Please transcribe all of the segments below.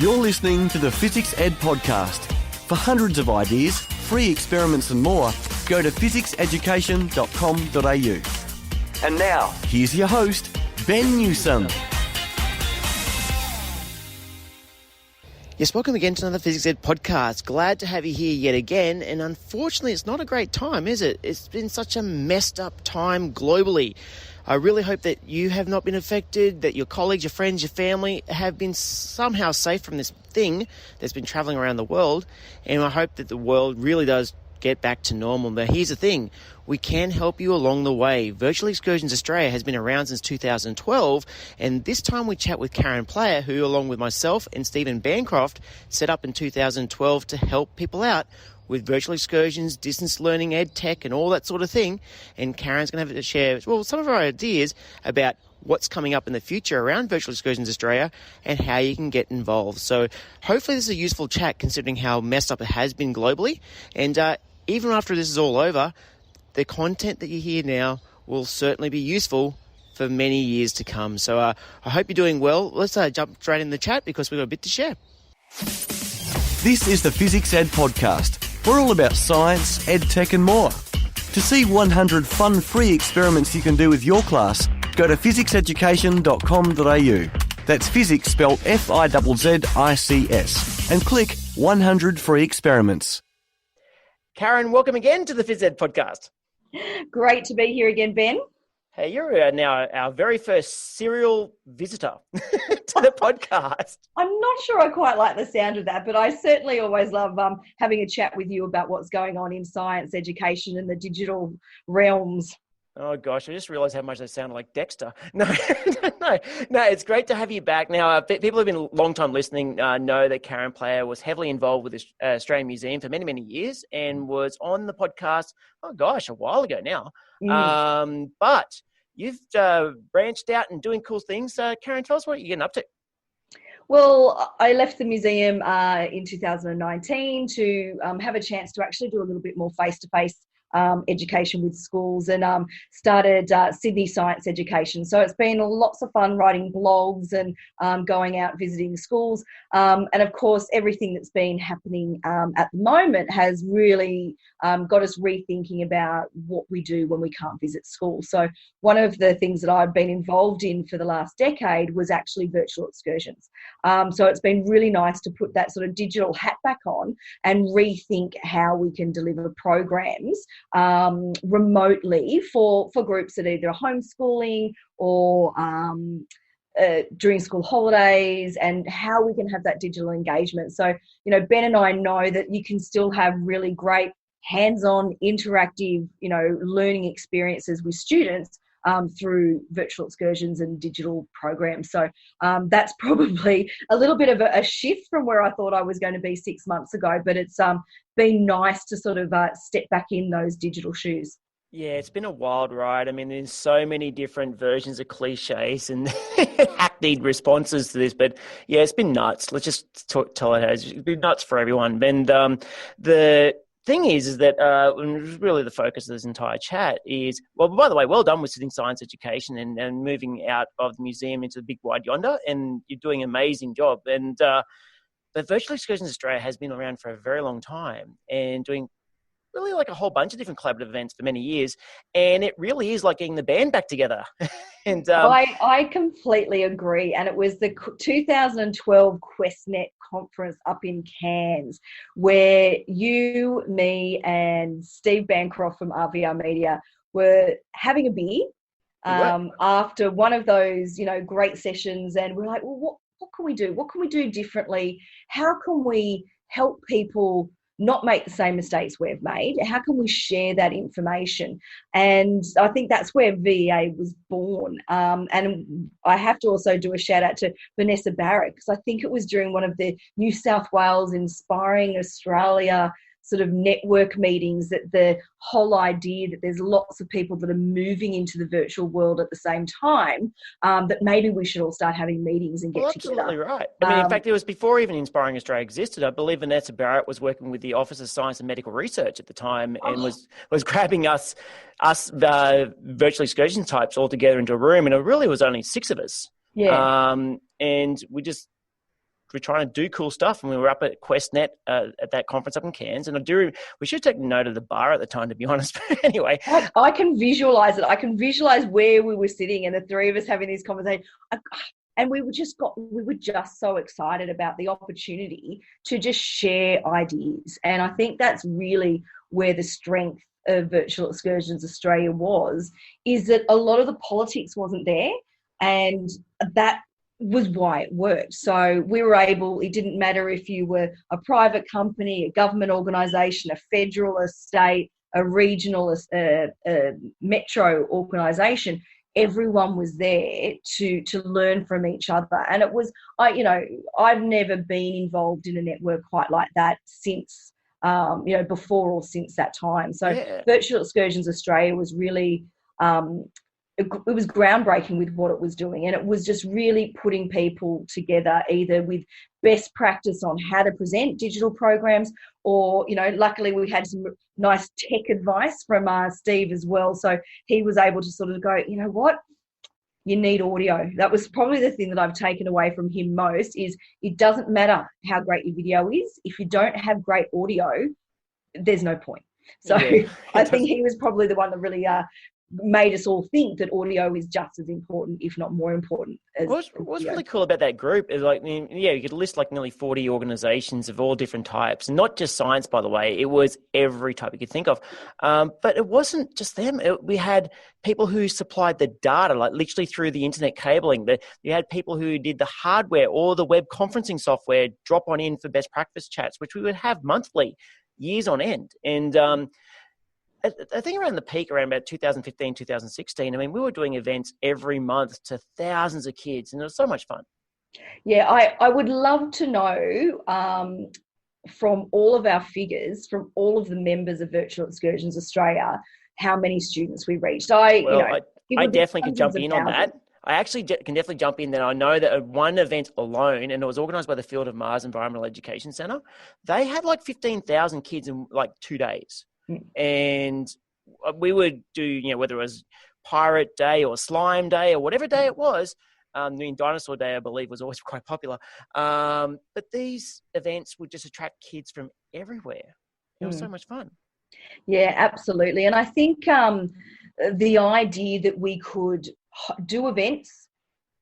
You're listening to the Physics Ed Podcast. For hundreds of ideas, free experiments and more, go to physicseducation.com.au. And now, here's your host, Ben Newsome. Yes, welcome again to another Physics Ed Podcast. Glad to have you here yet again. And unfortunately, it's not a great time, is it? It's been such a messed up time globally. I really hope that you have not been affected, that your colleagues, your friends, your family have been somehow safe from this thing that's been traveling around the world. And I hope that the world really does get back to normal. Now, here's the thing. We can help you along the way. Virtual Excursions Australia has been around since 2012, and this time we chat with Karen Player, who, along with myself and Stephen Bancroft, set up in 2012 to help people out with virtual excursions, distance learning, ed tech, and all that sort of thing. And Karen's going to have to share, some of her ideas about what's coming up in the future around Virtual Excursions Australia and how you can get involved. So hopefully this is a useful chat considering how messed up it has been globally. And even after this is all over, the content that you hear now will certainly be useful for many years to come. So I hope you're doing well. Let's jump straight in the chat because we've got a bit to share. This is the Physics Ed Podcast. We're all about science, ed tech and more. To see 100 fun free experiments you can do with your class, go to physicseducation.com.au. That's physics spelled F-I-Z-Z-I-C-S. And click 100 free experiments. Karen, welcome again to the Phys Ed Podcast. Great to be here again, Ben. Hey, you're now our very first serial visitor to the podcast. I'm not sure I quite like the sound of that, but I certainly always love having a chat with you about what's going on in science, education, and the digital realms. Oh, gosh, I just realised how much they sound like Dexter. No, it's great to have you back. Now, people who've been long-time listening know that Karen Player was heavily involved with the Australian Museum for many, many years and was on the podcast, a while ago now. But you've branched out and doing cool things. Karen, tell us what you're getting up to. Well, I left the museum in 2019 to have a chance to actually do a little bit more face-to-face education with schools and started Sydney Science Education. So it's been lots of fun writing blogs and going out visiting schools. And of course, everything that's been happening at the moment has really got us rethinking about what we do when we can't visit school. So one of the things that I've been involved in for the last decade was actually virtual excursions. So it's been really nice to put that sort of digital hat back on and rethink how we can deliver programs remotely for groups that are either homeschooling or during school holidays, and how we can have that digital engagement. So, Ben and I know that you can still have really great hands-on, interactive, learning experiences with students through virtual excursions and digital programs. So that's probably a little bit of a shift from where I thought I was going to be 6 months ago, but it's been nice to sort of step back in those digital shoes. Yeah, it's been a wild ride. I mean, there's so many different versions of cliches and hackneyed responses to this, but yeah, it's been nuts. Let's just tell it as it's been nuts for everyone. And the thing is that really the focus of this entire chat is, well, by the way, well done with Sydney Science Education and moving out of the museum into the big wide yonder, and you're doing an amazing job. And but Virtual Excursions Australia has been around for a very long time and doing really like a whole bunch of different collaborative events for many years, and it really is like getting the band back together. And I completely agree. And it was the 2012 QuestNet conference up in Cairns where you, me, and Steve Bancroft from RVR Media were having a beer after one of those, great sessions, and we're like, well, what can we do? What can we do differently? How can we help people not make the same mistakes we've made? How can we share that information? And I think that's where VEA was born. And I have to also do a shout out to Vanessa Barrett, because I think it was during one of the New South Wales Inspiring Australia sort of network meetings that the whole idea that there's lots of people that are moving into the virtual world at the same time, that maybe we should all start having meetings and get together. Absolutely right. I mean, in fact, it was before even Inspiring Australia existed. I believe Vanessa Barrett was working with the Office of Science and Medical Research at the time and was grabbing us virtual excursion types all together into a room, and it really was only 6 of us. Yeah. And we just we're trying to do cool stuff. And we were up at QuestNet at that conference up in Cairns. And we should take note of the bar at the time, to be honest. But anyway. I can visualize it. I can visualize where we were sitting and the three of us having this conversation. And we were just so excited about the opportunity to just share ideas. And I think that's really where the strength of Virtual Excursions Australia is that a lot of the politics wasn't there, and that was why it worked. So we were able, it didn't matter if you were a private company, a government organisation, a federal, a state, a regional, a metro organisation, everyone was there to learn from each other. And it was, I've never been involved in a network quite like that since, before or since that time. So yeah. Virtual Excursions Australia was really, it was groundbreaking with what it was doing. And it was just really putting people together, either with best practice on how to present digital programs, or, luckily we had some nice tech advice from Steve as well. So he was able to sort of go, you know what, you need audio. That was probably the thing that I've taken away from him most, is it doesn't matter how great your video is. If you don't have great audio, there's no point. So yeah, I think he was probably the one that really made us all think that audio is just as important, if not more important. What's really cool about that group is you could list nearly 40 organizations of all different types, and not just science, by the way. It was every type you could think of. But it wasn't just them. We had people who supplied the data, literally through the internet cabling. You had people who did the hardware or the web conferencing software, drop on in for best practice chats, which we would have monthly, years on end. And I think around the peak, around about 2015, 2016, we were doing events every month to thousands of kids, and it was so much fun. Yeah, I would love to know from all of our figures, from all of the members of Virtual Excursions Australia, how many students we reached. I definitely can jump in on that. I actually can definitely jump in that. I know that one event alone, and it was organised by the Field of Mars Environmental Education Centre, they had 15,000 kids in 2 days. And we would do, whether it was Pirate Day or Slime Day or whatever day it was, Dinosaur Day, I believe, was always quite popular. But these events would just attract kids from everywhere. It was so much fun. Yeah, absolutely. And I think the idea that we could do events,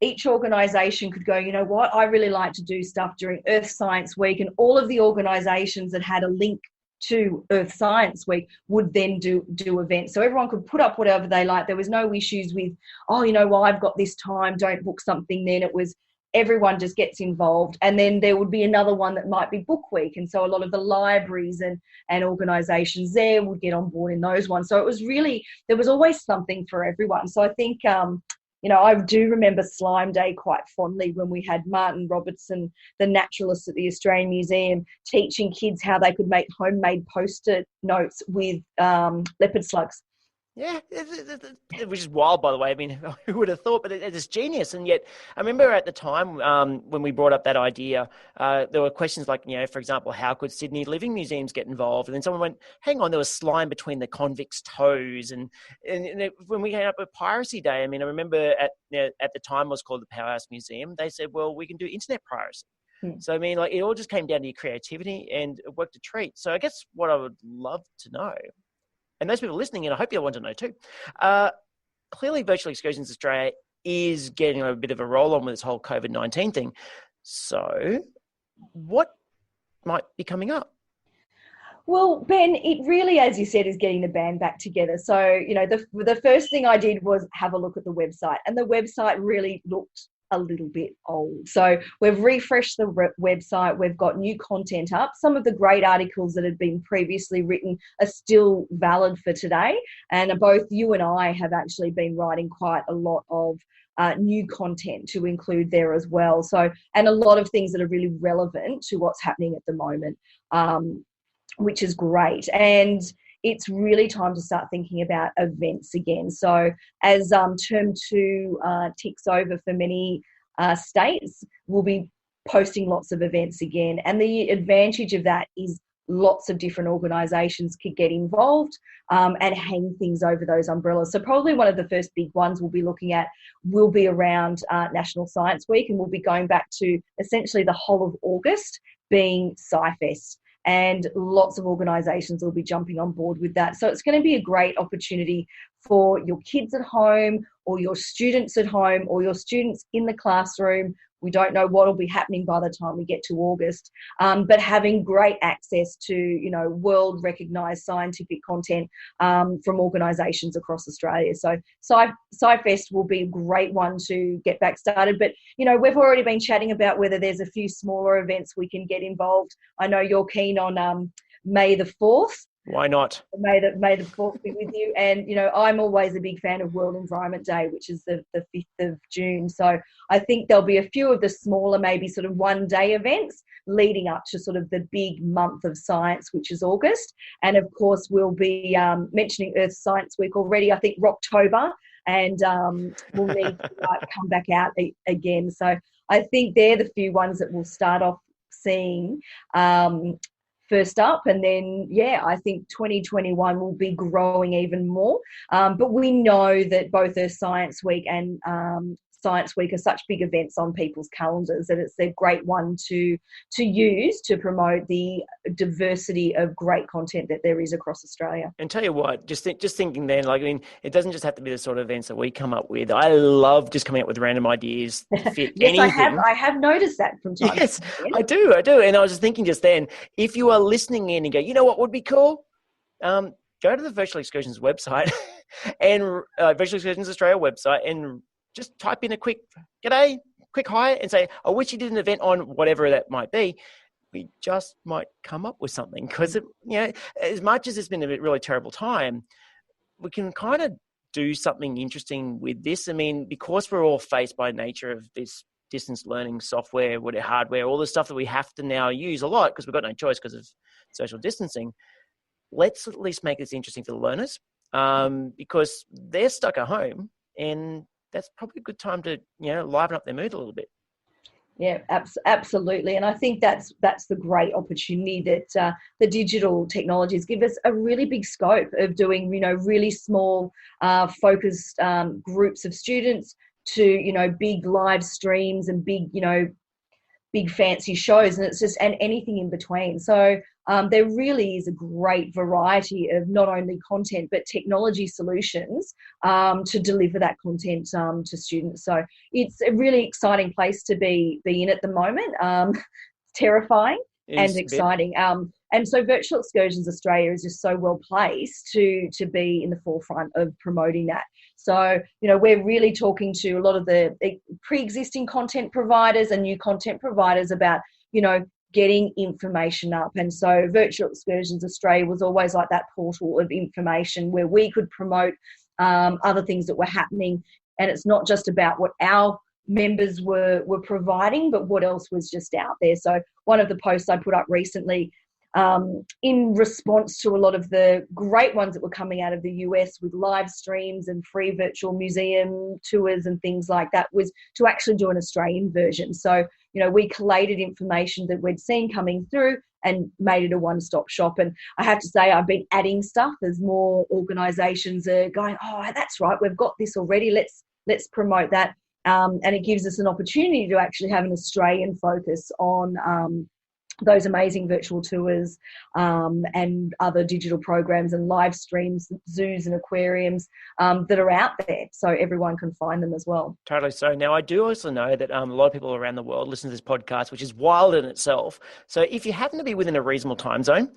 each organisation could go, you know what, I really like to do stuff during Earth Science Week, and all of the organisations that had a link to Earth Science Week would then do events. So everyone could put up whatever they like. There was no issues with, I've got this time, don't book something then. It was everyone just gets involved. And then there would be another one that might be Book Week. And so a lot of the libraries and organisations there would get on board in those ones. So it was really, there was always something for everyone. So I think, I do remember Slime Day quite fondly, when we had Martin Robertson, the naturalist at the Australian Museum, teaching kids how they could make homemade Post-it notes with leopard slugs. Yeah, which is wild, by the way. Who would have thought? But it's genius. And yet, I remember at the time when we brought up that idea, there were questions like, for example, how could Sydney Living Museums get involved? And then someone went, hang on, there was slime between the convicts' toes. And when we came up with Piracy Day, I remember at the time it was called the Powerhouse Museum. They said, well, we can do internet piracy. So, it all just came down to your creativity, and it worked a treat. So I guess what I would love to know, and those people listening, and I hope you want to know too, clearly Virtual Excursions Australia is getting a bit of a roll on with this whole COVID-19 thing. So what might be coming up? Well, Ben, it really, as you said, is getting the band back together. So, the first thing I did was have a look at the website, and the website really looked a little bit old. So we've refreshed the website. We've got new content up. Some of the great articles that had been previously written are still valid for today. And both you and I have actually been writing quite a lot of new content to include there as well. So, and a lot of things that are really relevant to what's happening at the moment, which is great. And it's really time to start thinking about events again. So as term 2 ticks over for many states, we'll be posting lots of events again. And the advantage of that is lots of different organisations could get involved and hang things over those umbrellas. So probably one of the first big ones we'll be looking at will be around National Science Week, and we'll be going back to essentially the whole of August being SciFest. And lots of organisations will be jumping on board with that. So it's going to be a great opportunity for your kids at home, or your students at home, or your students in the classroom. We don't know what will be happening by the time we get to August, but having great access to, you know, world recognised scientific content from organisations across Australia. So SciFest will be a great one to get back started. But, you know, we've already been chatting about whether there's a few smaller events we can get involved. I know you're keen on May the 4th. Why not? May the 4th be with you. And, you know, I'm always a big fan of World Environment Day, which is the 5th of June. So I think there'll be a few of the smaller, maybe sort of one-day events leading up to sort of the big month of science, which is August. And, of course, we'll be mentioning Earth Science Week already, I think, Rocktober, and we'll need to come back out again. So I think they're the few ones that we'll start off seeing first up, and then I think 2021 will be growing even more, but we know that both Earth Science Week and Science Week are such big events on people's calendars that it's a great one to use to promote the diversity of great content that there is across Australia. And tell you what, just thinking then, like, I mean, it doesn't just have to be the sort of events that we come up with. I love just coming up with random ideas to fit yes, anything. I have noticed that from time yes, to time. I do. And I was just thinking just then, if you are listening in and go, you know what would be cool? Go to the Virtual Excursions website and Virtual Excursions Australia website, and just type in a quick g'day, quick hi, and say, I wish you did an event on whatever that might be. We just might come up with something, because, you know, as much as it's been a really terrible time, we can kind of do something interesting with this. I mean, because we're all faced by nature of this distance learning software, hardware, all the stuff that we have to now use a lot because we've got no choice because of social distancing. Let's at least make this interesting for the learners, because they're stuck at home, and that's probably a good time to, you know, liven up their mood a little bit. Yeah, absolutely. And I think that's the great opportunity that the digital technologies give us, a really big scope of doing, you know, really small focused groups of students to, you know, big live streams and big, you know, big fancy shows, and it's just, and anything in between. So there really is a great variety of not only content but technology solutions to deliver that content to students. So it's a really exciting place to be in at the moment. Terrifying and exciting. And so Virtual Excursions Australia is just so well placed to be in the forefront of promoting that. So, you know, we're really talking to a lot of the pre-existing content providers and new content providers about, you know, getting information up. And so Virtual Excursions Australia was always like that portal of information where we could promote other things that were happening. And it's not just about what our members were providing, but what else was just out there. So one of the posts I put up recently, in response to a lot of the great ones that were coming out of the US with live streams and free virtual museum tours and things like that, was to actually do an Australian version. So, you know, we collated information that we'd seen coming through and made it a one-stop shop. And I have to say, I've been adding stuff as more organisations are going, oh, that's right, we've got this already, let's promote that. And it gives us an opportunity to actually have an Australian focus on those amazing virtual tours and other digital programs and live streams, zoos and aquariums that are out there, so everyone can find them as well. Totally. So now I do also know that a lot of people around the world listen to this podcast, which is wild in itself. So if you happen to be within a reasonable time zone,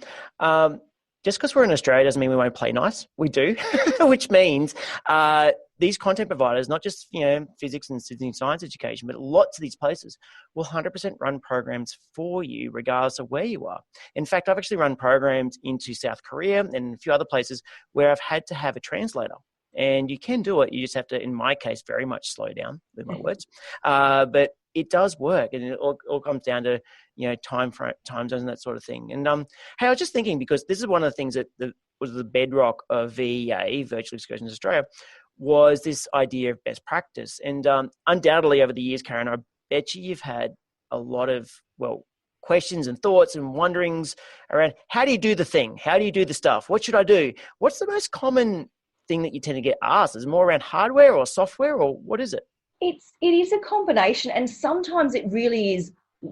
just because we're in Australia doesn't mean we won't play nice. We do, which means these content providers, not just, you know, Fizzics and Sydney Science Education, but lots of these places will 100% run programs for you regardless of where you are. In fact, I've actually run programs into South Korea and a few other places where I've had to have a translator. And you can do it. You just have to, in my case, very much slow down with my words. But it does work, and it all comes down to, you know, time zones and that sort of thing. And hey, I was just thinking, because this is one of the things that was the bedrock of VEA, Virtual Excursions Australia, was this idea of best practice. And undoubtedly over the years, Karen, I bet you've had a lot of, well, questions and thoughts and wonderings around how do you do the thing? How do you do the stuff? What should I do? What's the most common thing that you tend to get asked? Is it more around hardware or software, or what is it? It is a combination, and sometimes it really is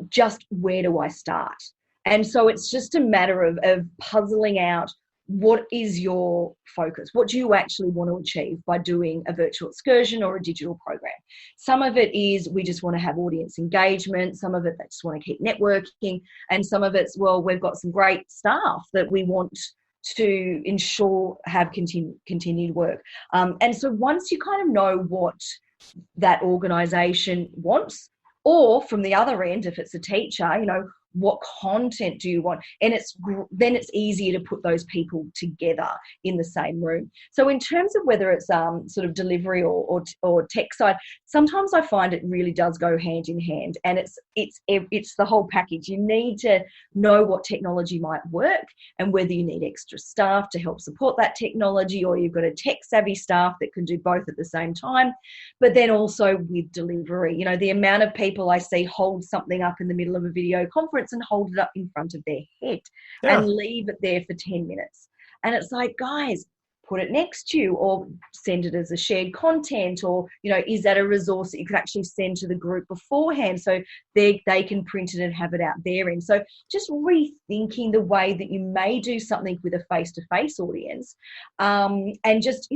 just where do I start? And so it's just a matter of puzzling out what is your focus? What do you actually want to achieve by doing a virtual excursion or a digital program? Some of it is we just want to have audience engagement. Some of it they just want to keep networking. And some of it's, well, we've got some great staff that we want to ensure have continued work. And so once you kind of know what that organisation wants, or from the other end, if it's a teacher, what content do you want? And then it's easier to put those people together in the same room. So in terms of whether it's sort of delivery or tech side, sometimes I find it really does go hand in hand, and it's the whole package. You need to know what technology might work and whether you need extra staff to help support that technology, or you've got a tech savvy staff that can do both at the same time. But then also with delivery, the amount of people I see hold something up in the middle of a video conference and hold it up in front of their head and leave it there for 10 minutes. And it's like, guys, put it next to you, or send it as a shared content, or, is that a resource that you could actually send to the group beforehand so they can print it and have it out there. And so just rethinking the way that you may do something with a face-to-face audience, and just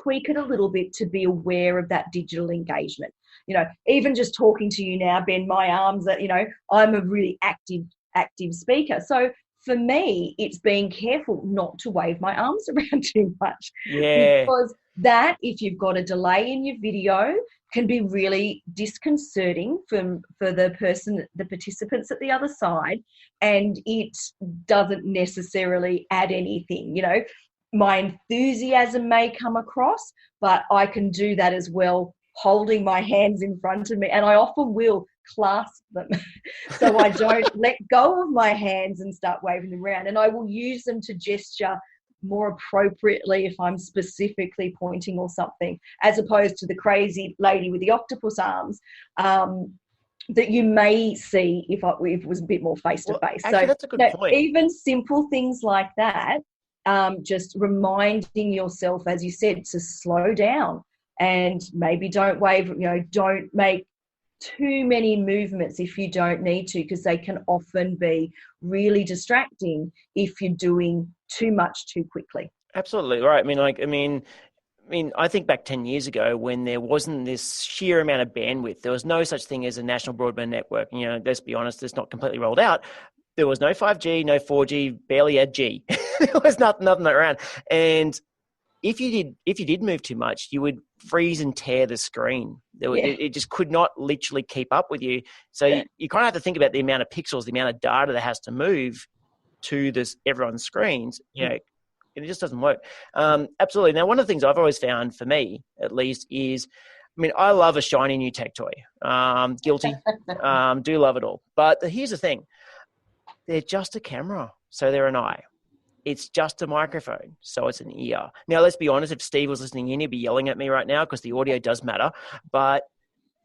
tweak it a little bit to be aware of that digital engagement. Even just talking to you now, Ben, my arms are, I'm a really active speaker. So for me, it's being careful not to wave my arms around too much. Yeah. Because that, if you've got a delay in your video, can be really disconcerting for the participants at the other side, and it doesn't necessarily add anything. My enthusiasm may come across, but I can do that as well, holding my hands in front of me, and I often will clasp them so I don't let go of my hands and start waving them around, and I will use them to gesture more appropriately if I'm specifically pointing or something, as opposed to the crazy lady with the octopus arms that you may see if it was a bit more face-to-face. Well, actually, that's a good point. Even simple things like that, just reminding yourself, as you said, to slow down and maybe don't wave, don't make too many movements if you don't need to, because they can often be really distracting if you're doing too much too quickly. Absolutely right. I think back 10 years ago when there wasn't this sheer amount of bandwidth, there was no such thing as a national broadband network. Let's be honest, it's not completely rolled out. There was no 5G, no 4G, barely a G. There was nothing around. And if you did move too much, you would freeze and tear the screen. It just could not literally keep up with you. So you kind of have to think about the amount of pixels, the amount of data that has to move to everyone's screens. And it just doesn't work. Absolutely. Now, one of the things I've always found, for me at least, is, I love a shiny new tech toy. Guilty. Do love it all. But here's the thing. They're just a camera, so they're an eye. It's just a microphone, so it's an ear. Now, let's be honest, if Steve was listening in, he'd be yelling at me right now because the audio does matter. But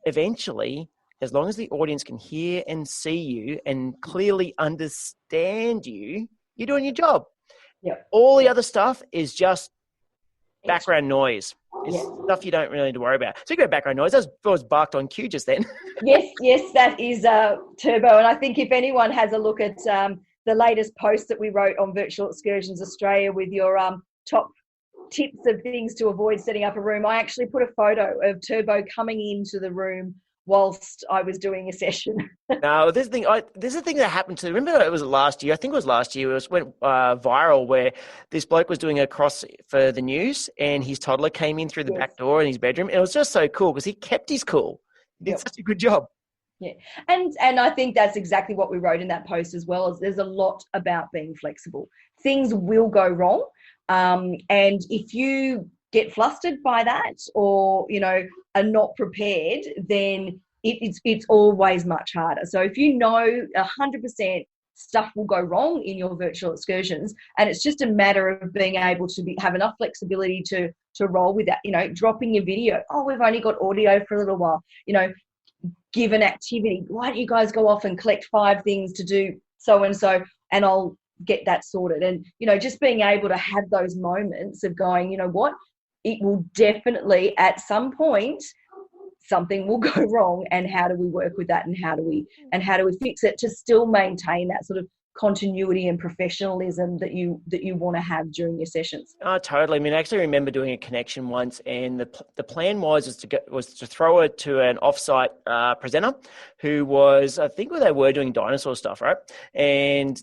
eventually, as long as the audience can hear and see you and clearly understand you, you're doing your job. Yep. All the other stuff is just background noise. It's stuff you don't really need to worry about. So you got background noise. That was barked on cue just then. Yes, that is Turbo. And I think if anyone has a look at the latest post that we wrote on Virtual Excursions Australia with your top tips of things to avoid setting up a room, I actually put a photo of Turbo coming into the room whilst I was doing a session. No, this is a thing that happened to, remember it was last year, I think it was last year, it went viral, where this bloke was doing a cross for the news and his toddler came in through the back door in his bedroom. And it was just so cool because he kept his cool. He did such a good job. Yeah, and I think that's exactly what we wrote in that post as well. Is there's a lot about being flexible. Things will go wrong, and if you get flustered by that, or are not prepared, then it's always much harder. So if 100% stuff will go wrong in your virtual excursions, and it's just a matter of being able to have enough flexibility to roll with that. Dropping your video. Oh, we've only got audio for a little while. give an activity. Why don't you guys go off and collect 5 things to do so and so, and I'll get that sorted. And, just being able to have those moments of going, you know what, it will definitely at some point something will go wrong, and how do we work with that, and how do we fix it to still maintain that sort of continuity and professionalism that you want to have during your sessions. Oh, totally. I mean, I actually remember doing a connection once, and the plan was to throw it to an offsite presenter who was, I think they were doing dinosaur stuff, right? And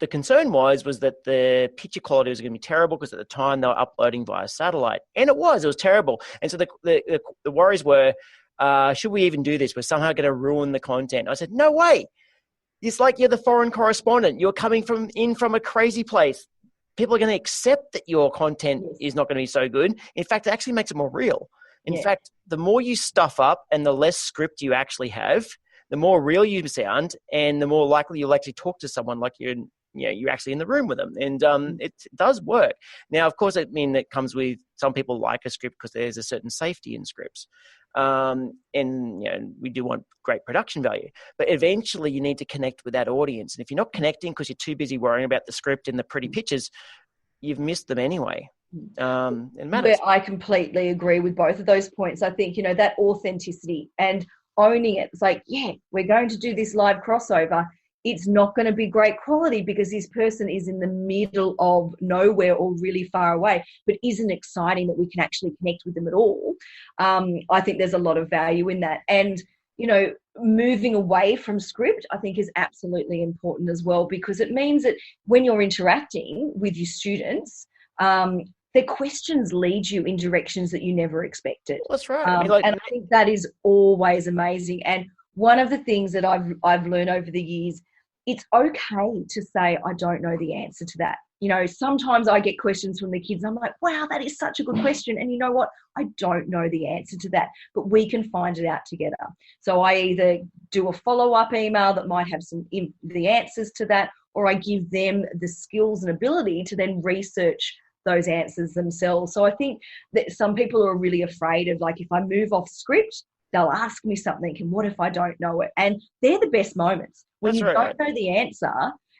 the concern was that the picture quality was going to be terrible because at the time they were uploading via satellite, and it was terrible. And so the worries were, should we even do this? We're somehow going to ruin the content. I said, no way. It's like you're the foreign correspondent. You're coming from a crazy place. People are going to accept that your content is not going to be so good. In fact, it actually makes it more real. In fact, the more you stuff up and the less script you actually have, the more real you sound, and the more likely you'll actually talk to someone like you're actually in the room with them. And it does work. Now, of course, it comes with some people like a script because there's a certain safety in scripts. And we do want great production value, but eventually you need to connect with that audience. And if you're not connecting because you're too busy worrying about the script and the pretty pictures, you've missed them anyway. It matters. I completely agree with both of those points. I think, that authenticity and owning it. It's like, we're going to do this live crossover. It's not going to be great quality because this person is in the middle of nowhere or really far away, but isn't exciting that we can actually connect with them at all. I think there's a lot of value in that. And, moving away from script, I think, is absolutely important as well, because it means that when you're interacting with your students, their questions lead you in directions that you never expected. That's right. And I think that is always amazing. And one of the things that I've learned over the years, it's okay to say, I don't know the answer to that. Sometimes I get questions from the kids. I'm like, wow, that is such a good question. And you know what? I don't know the answer to that, but we can find it out together. So I either do a follow-up email that might have the answers to that, or I give them the skills and ability to then research those answers themselves. So I think that some people are really afraid of, like, if I move off script, they'll ask me something, and what if I don't know it? And they're the best moments when you don't know the answer.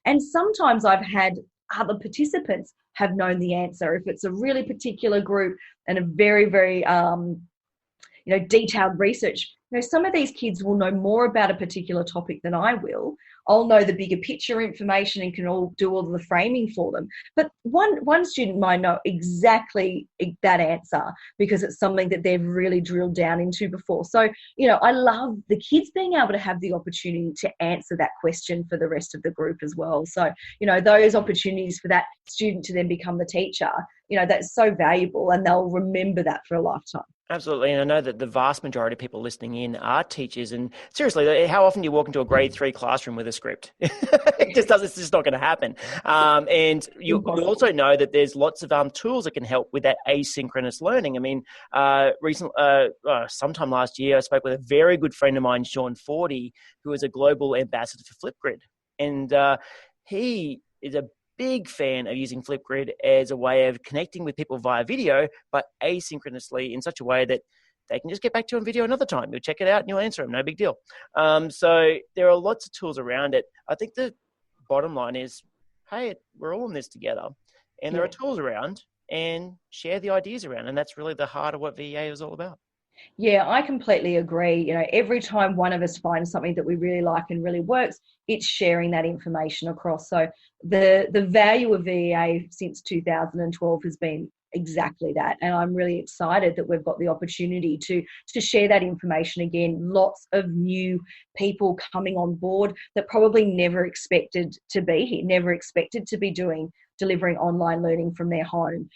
And sometimes I've had other participants have known the answer. If it's a really particular group and a very, very, detailed research, some of these kids will know more about a particular topic than I will. I'll know the bigger picture information and can do all the framing for them. But one student might know exactly that answer because it's something that they've really drilled down into before. So, I love the kids being able to have the opportunity to answer that question for the rest of the group as well. So, those opportunities for that student to then become the teacher, that's so valuable, and they'll remember that for a lifetime. Absolutely. And I know that the vast majority of people listening in are teachers. And seriously, how often do you walk into a grade 3 classroom with a script? It's just not going to happen. And you also know that there's lots of tools that can help with that asynchronous learning. I mean, sometime last year, I spoke with a very good friend of mine, Sean Fordy, who is a global ambassador for Flipgrid. And he is a big fan of using Flipgrid as a way of connecting with people via video, but asynchronously in such a way that they can just get back to you on video another time. You'll check it out and you'll answer them. No big deal. So there are lots of tools around it. I think the bottom line is, hey, we're all in this together, and there are tools around, and share the ideas around. And that's really the heart of what VEA is all about. Yeah, I completely agree. Every time one of us finds something that we really like and really works, it's sharing that information across. So the value of VEA since 2012 has been exactly that. And I'm really excited that we've got the opportunity to share that information again. Lots of new people coming on board that probably never expected to be here, never expected to be delivering online learning from their home.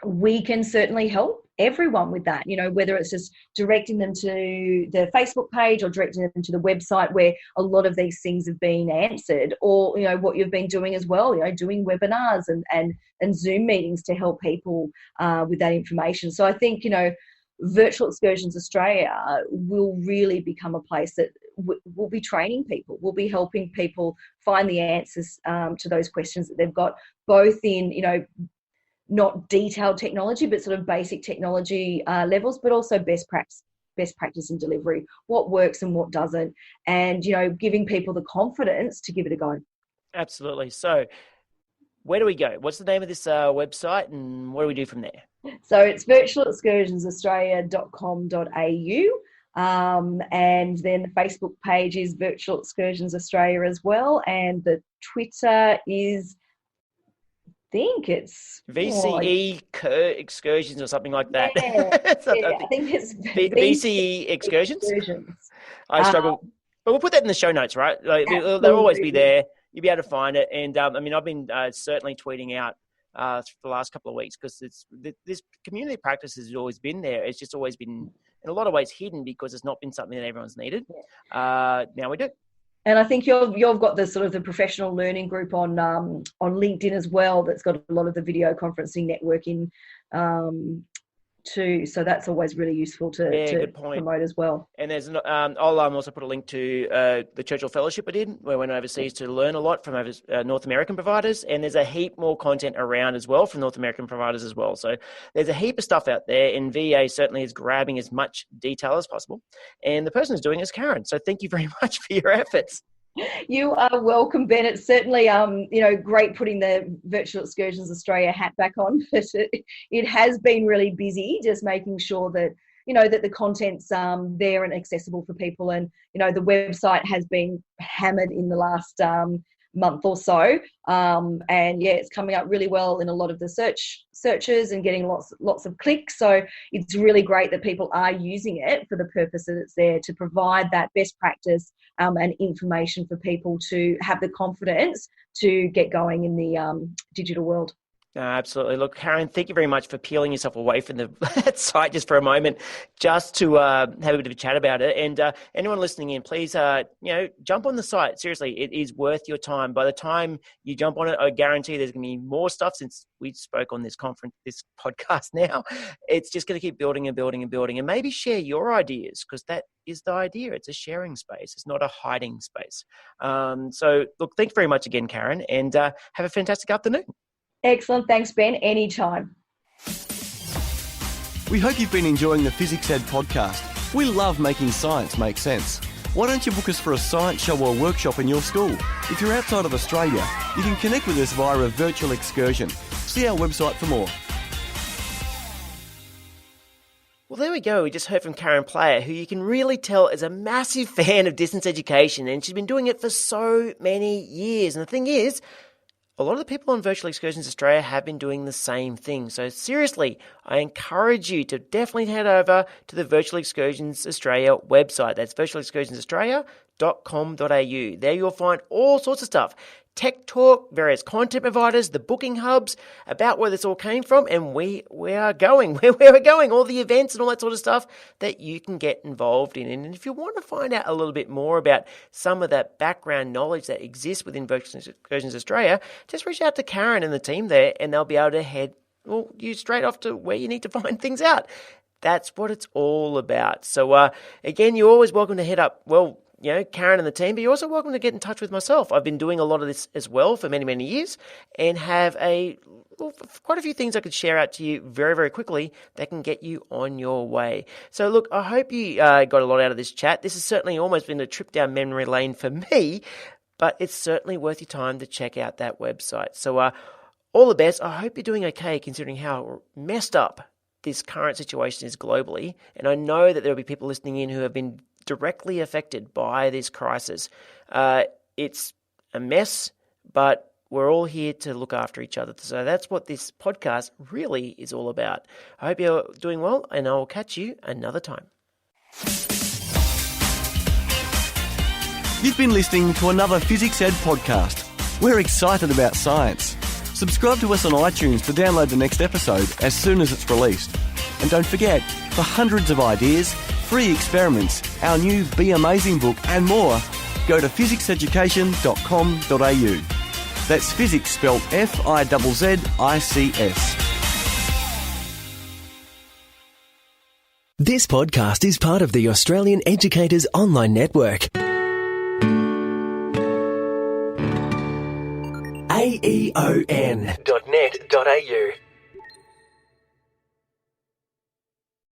We can certainly help everyone with that, whether it's just directing them to the Facebook page or directing them to the website where a lot of these things have been answered, or, what you've been doing as well, doing webinars and Zoom meetings to help people with that information. So I think, Virtual Excursions Australia will really become a place that will be training people, will be helping people find the answers to those questions that they've got, both in, not detailed technology, but sort of basic technology levels, but also best practice best practice in delivery, what works and what doesn't, and, you know, giving people the confidence to give it a go. Absolutely. So where do we go? What's the name of this website, and what do we do from there? So it's virtualexcursionsaustralia.com.au. And then the Facebook page is Virtual Excursions Australia as well. And the Twitter is, I think it's VCE Excursions or something like that. Yeah, I think it's VCE Excursions. I Uh, struggle. But we'll put that in the show notes, right? Like, they'll always be there. You'll be able to find it. And I mean, I've been certainly tweeting out for the last couple of weeks, because this community practice has always been there. It's just always been, in a lot of ways, hidden because it's not been something that everyone's needed. Now we do. And I think you've got the sort of the professional learning group on LinkedIn as well. That's got a lot of the video conferencing networking too. So that's always really useful to promote as well. And there's I'll also put a link to the Churchill Fellowship I did, where I went overseas to learn a lot from North American providers. And there's a heap more content around as well from North American providers as well. So there's a heap of stuff out there, and VA certainly is grabbing as much detail as possible. And the person who's doing it is Karen. So thank you very much for your efforts. You are welcome, Ben. It's certainly, great putting the Virtual Excursions Australia hat back on. But it has been really busy, just making sure that, that the content's there and accessible for people. And, the website has been hammered in the last month or so. And yeah, it's coming up really well in a lot of the searches and getting lots of clicks. So it's really great that people are using it for the purpose that it's there, to provide that best practice and information for people to have the confidence to get going in the digital world. Absolutely. Look, Karen, thank you very much for peeling yourself away from that site just for a moment, just to have a bit of a chat about it. And anyone listening in, please, jump on the site. Seriously, it is worth your time. By the time you jump on it, I guarantee there's going to be more stuff. Since we spoke on this podcast now, it's just going to keep building and building and building. And maybe share your ideas, because that is the idea. It's a sharing space. It's not a hiding space. So, look, thank you very much again, Karen, and have a fantastic afternoon. Excellent. Thanks, Ben. Anytime. We hope you've been enjoying the Fizzics Ed podcast. We love making science make sense. Why don't you book us for a science show or workshop in your school? If you're outside of Australia, you can connect with us via a virtual excursion. See our website for more. Well, there we go. We just heard from Karen Player, who you can really tell is a massive fan of distance education, and she's been doing it for so many years. And the thing is, a lot of the people on Virtual Excursions Australia have been doing the same thing. So seriously, I encourage you to definitely head over to the Virtual Excursions Australia website. That's virtualexcursionsaustralia.com.au. There you'll find all sorts of stuff. Tech talk, various content providers, the booking hubs, about where this all came from, and where we're going, all the events and all that sort of stuff that you can get involved in. And if you want to find out a little bit more about some of that background knowledge that exists within Virtual Excursions Australia, just reach out to Karen and the team there, and they'll be able to head you straight off to where you need to find things out. That's what it's all about. So again, you're always welcome to head up, Karen and the team, but you're also welcome to get in touch with myself. I've been doing a lot of this as well for many, many years, and have quite a few things I could share out to you very, very quickly that can get you on your way. So look, I hope you got a lot out of this chat. This has certainly almost been a trip down memory lane for me, but it's certainly worth your time to check out that website. So all the best. I hope you're doing okay, considering how messed up this current situation is globally. And I know that there will be people listening in who have been directly affected by this crisis. It's a mess, but we're all here to look after each other. So that's what this podcast really is all about. I hope you're doing well, and I will catch you another time. You've been listening to another Fizzics Ed podcast. We're excited about science. Subscribe to us on iTunes to download the next episode as soon as it's released. And don't forget, for hundreds of ideas, free experiments, our new Be Amazing book and more, go to fizzicseducation.com.au. That's Fizzics spelled Fizzics. This podcast is part of the Australian Educators Online Network. aeon.net.au